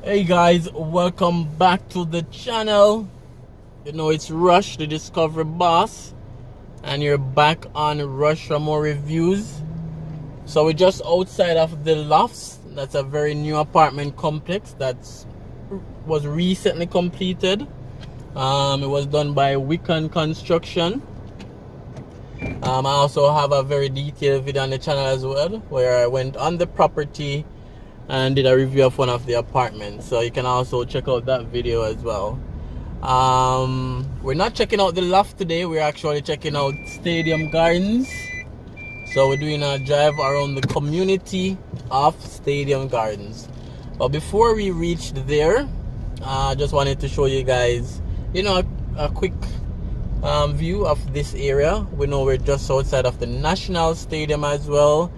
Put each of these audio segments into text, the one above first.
Hey guys, welcome back to the channel. You know it's Rush, the Discovery Boss, and you're back on Raymore Reviews. So we're just outside of the Lofts. That's a very new apartment complex that was recently completed. It was done by Wiccan Construction. I also have a very detailed video on the channel as well, where I went on the property and did a review of one of the apartments, so you can also check out that video as well. We're not checking out the loft today, we're actually checking out Stadium Gardens. So we're doing a drive around the community of Stadium Gardens. But before we reached there, I just wanted to show you guys, a quick view of this area. We know we're just outside of the National Stadium as well.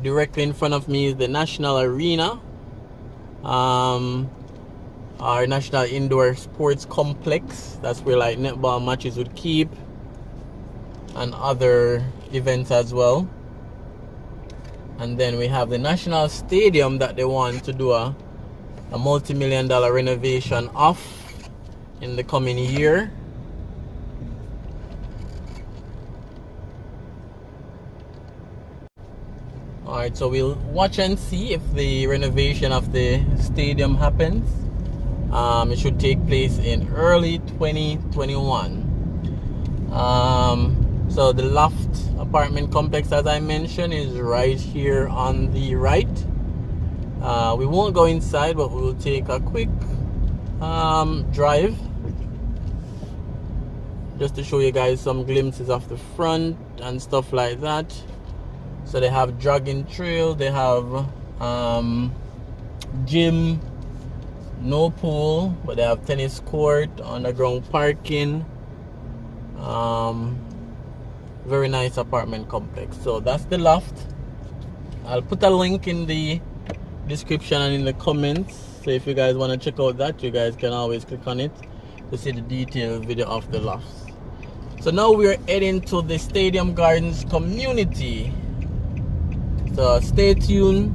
Directly in front of me is the National Arena, our National Indoor Sports Complex. That's where like netball matches would keep and other events as well. And then we have the National Stadium that they want to do a multi-million-dollar renovation of in the coming year. Alright, so we'll watch and see if the renovation of the stadium happens. It should take place in early 2021. So the Loft apartment complex, as I mentioned, is right here on the right. We won't go inside, but we will take a quick drive just to show you guys some glimpses of the front and stuff like that. So they have jogging trail, they have gym, no pool, but they have tennis court, underground parking. Very nice apartment complex. So that's the Loft. I'll put a link in the description and in the comments. So if you guys want to check out that, you guys can always click on it to see the detailed video of the Lofts. So now we're heading to the Stadium Gardens community. So stay tuned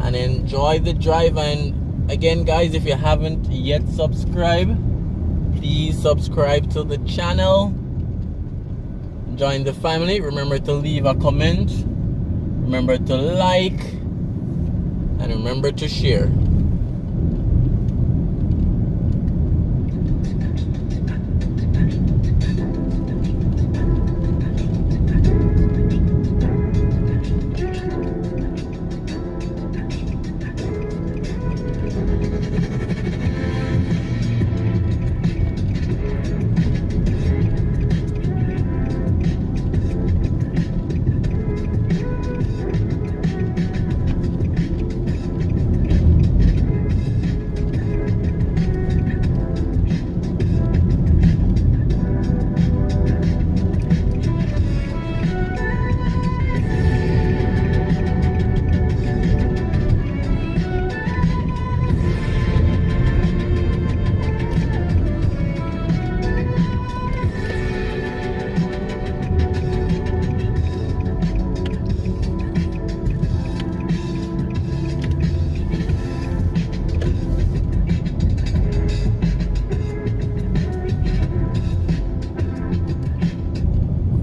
and enjoy the drive. And again guys, if you haven't yet subscribed, please subscribe to the channel, join the family. Remember to leave a comment, remember to like, and remember to share.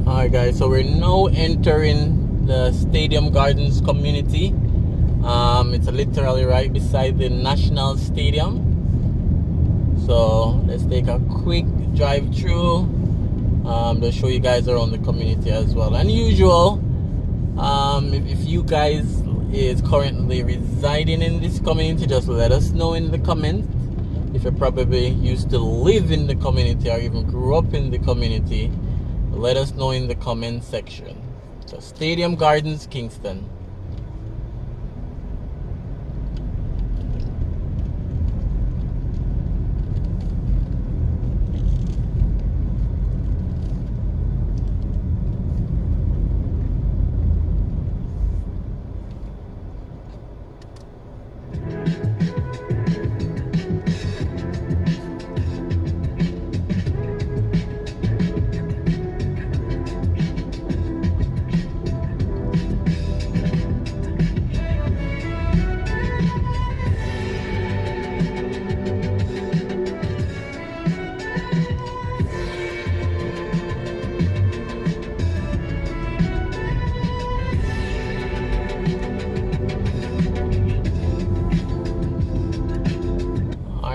Alright guys, so we're now entering the Stadium Gardens community. It's literally right beside the National Stadium. So let's take a quick drive through to show you guys around the community as well. And usual, if you guys is currently residing in this community, just let us know in the comments. If you probably used to live in the community or even grew up in the community, let us know in the comment section. So Stadium Gardens, Kingston.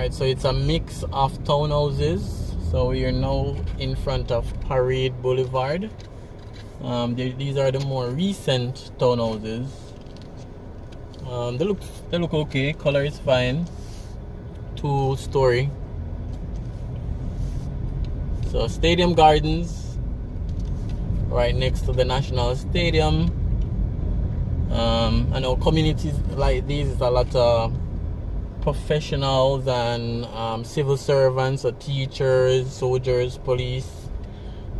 Alright, so it's a mix of townhouses. So we are now in front of Parade Boulevard. These are the more recent townhouses. They look okay. Color is fine. 2-story. So Stadium Gardens, right next to the National Stadium. I know communities like these is a lot of professionals and civil servants, or teachers, soldiers, police.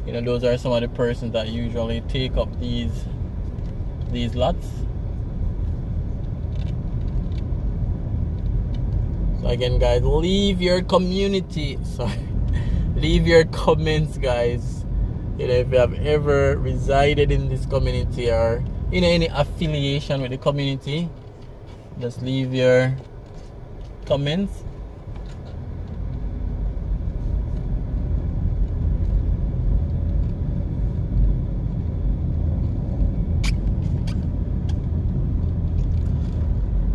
You know, those are some of the persons that usually take up these lots. So again, guys, leave your leave your comments, guys. You know, if you have ever resided in this community or in any affiliation with the community, just leave your comments.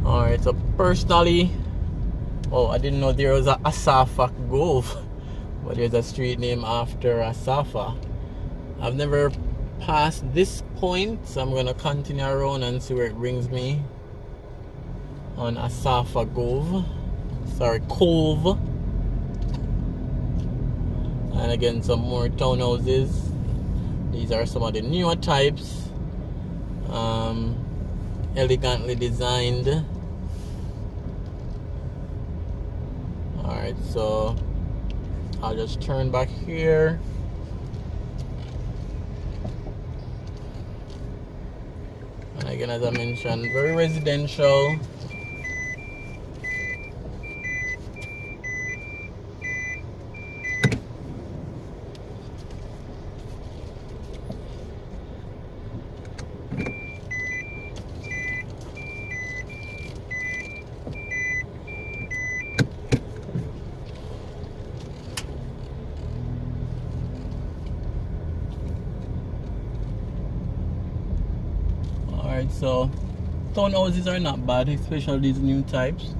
Alright, so personally, I didn't know there was a Asafa Grove, but there's a street named after Asafa. I've never passed this point, so I'm gonna continue around and see where it brings me on Asafa Cove. And again, some more townhouses. These are some of the newer types, elegantly designed. Alright, so I'll just turn back here. And again, as I mentioned, very residential. So townhouses are not bad, especially these new types.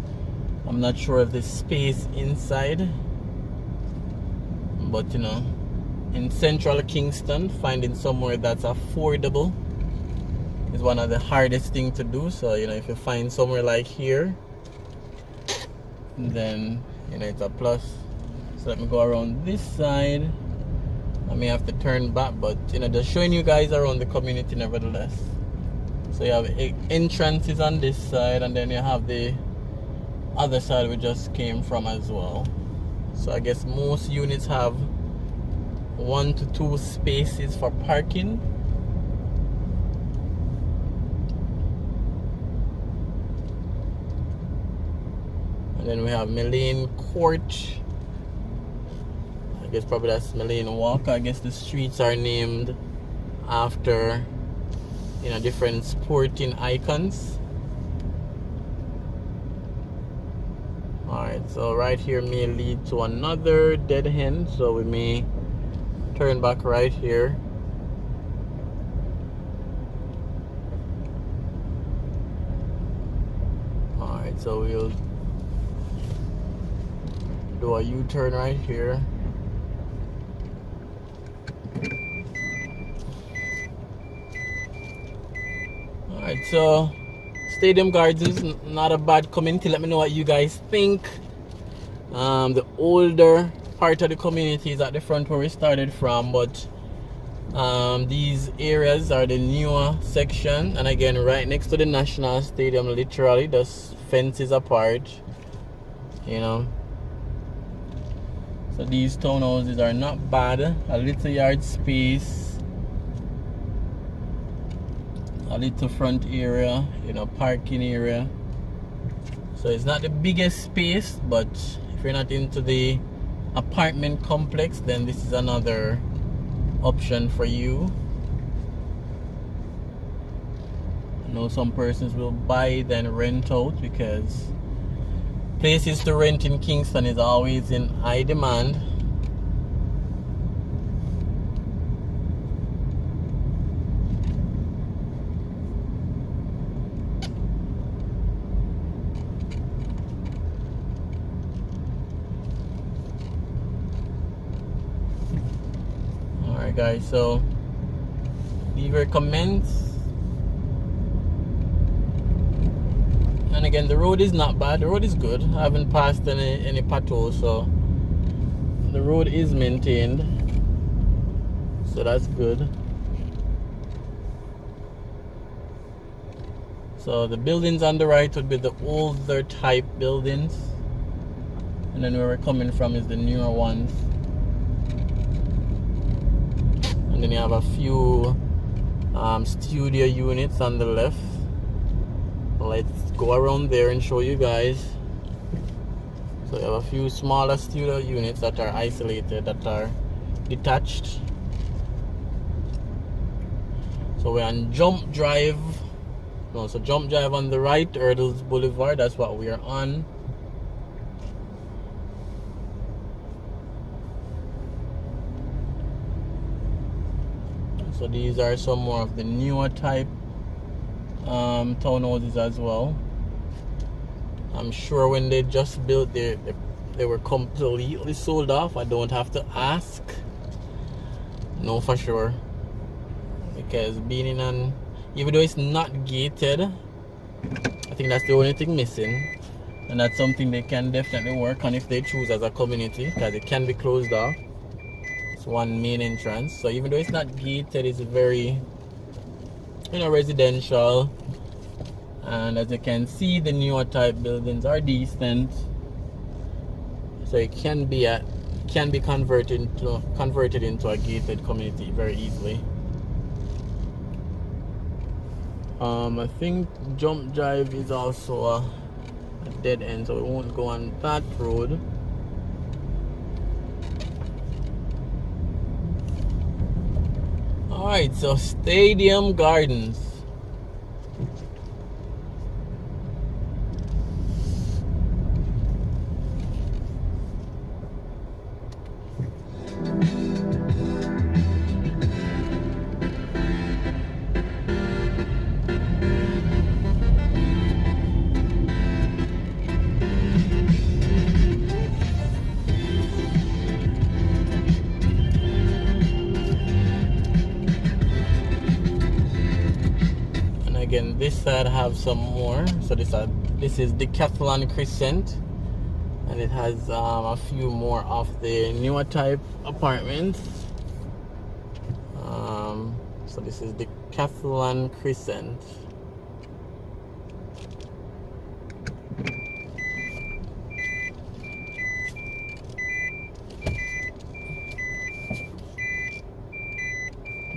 I'm not sure of the space inside, but you know, in central Kingston, finding somewhere that's affordable is one of the hardest things to do. So you know, if you find somewhere like here, then you know it's a plus. So let me go around this side. I may have to turn back, but you know, just showing you guys around the community nevertheless. So you have entrances on this side, and then you have the other side we just came from as well. So I guess most units have 1 to 2 spaces for parking. And then we have Millane Court. I guess probably that's Millane Walk. I guess the streets are named after, you know, different sporting icons. Alright, so right here may lead to another dead end, so we may turn back right here. Alright, so we'll do a U-turn right here. Alright, so Stadium Gardens is not a bad community. Let me know what you guys think. The older part of the community is at the front where we started from, but these areas are the newer section, and again right next to the National Stadium, literally just fences apart, you know. So these townhouses are not bad. A little yard space, a little front area, you know, parking area. So it's not the biggest space, but if you're not into the apartment complex, then this is another option for you. I know some persons will buy then rent out, because places to rent in Kingston is always in high demand. Alright guys, so leave your comments. And again, the road is not bad, the road is good. I haven't passed any potholes, so the road is maintained, so that's good. So the buildings on the right would be the older type buildings, and then where we're coming from is the newer ones. And then you have a few studio units on the left. Let's go around there and show you guys. So you have a few smaller studio units that are isolated, that are detached. So we're on Jump Drive. No, so Jump Drive on the right, Hurdles Boulevard, that's what we are on. So these are some more of the newer type townhouses as well. I'm sure when they just built, they were completely sold off. I don't have to ask. No, for sure. Because being in an, even though it's not gated, I think that's the only thing missing. And that's something they can definitely work on if they choose as a community, because it can be closed off. It's one main entrance. So even though it's not gated, it's very, you know, residential. And as you can see, the newer type buildings are decent. So it can be converted into a gated community very easily. I think Jump Drive is also a dead end, so we won't go on that road. Alright, so Stadium Gardens. Again, this side have some more. So this is Decathlon Crescent, and it has a few more of the newer type apartments. So this is Decathlon Crescent.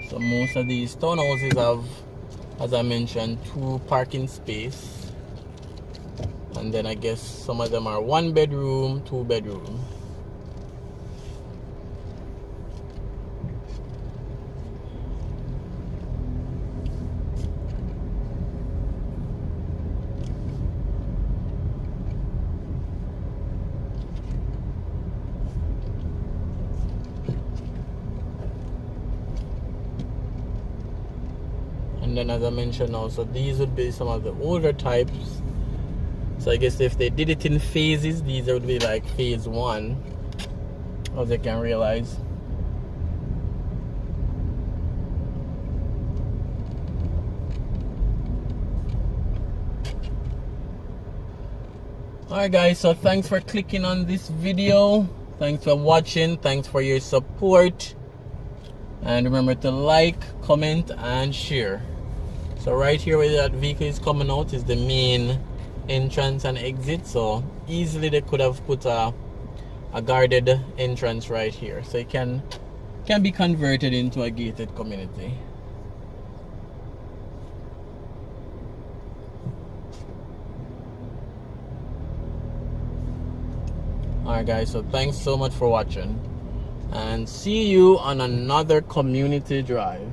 So most of these townhouses have, as I mentioned, 2 parking space, and then I guess some of them are 1 bedroom, 2 bedroom. And then, as I mentioned also, these would be some of the older types. So I guess if they did it in phases, these would be like phase 1, as you can realize. Alright guys, so thanks for clicking on this video. Thanks for watching. Thanks for your support. And remember to like, comment, and share. So right here where that vehicle is coming out is the main entrance and exit. So easily they could have put a guarded entrance right here. So it can be converted into a gated community. Alright guys, so thanks so much for watching, and see you on another community drive.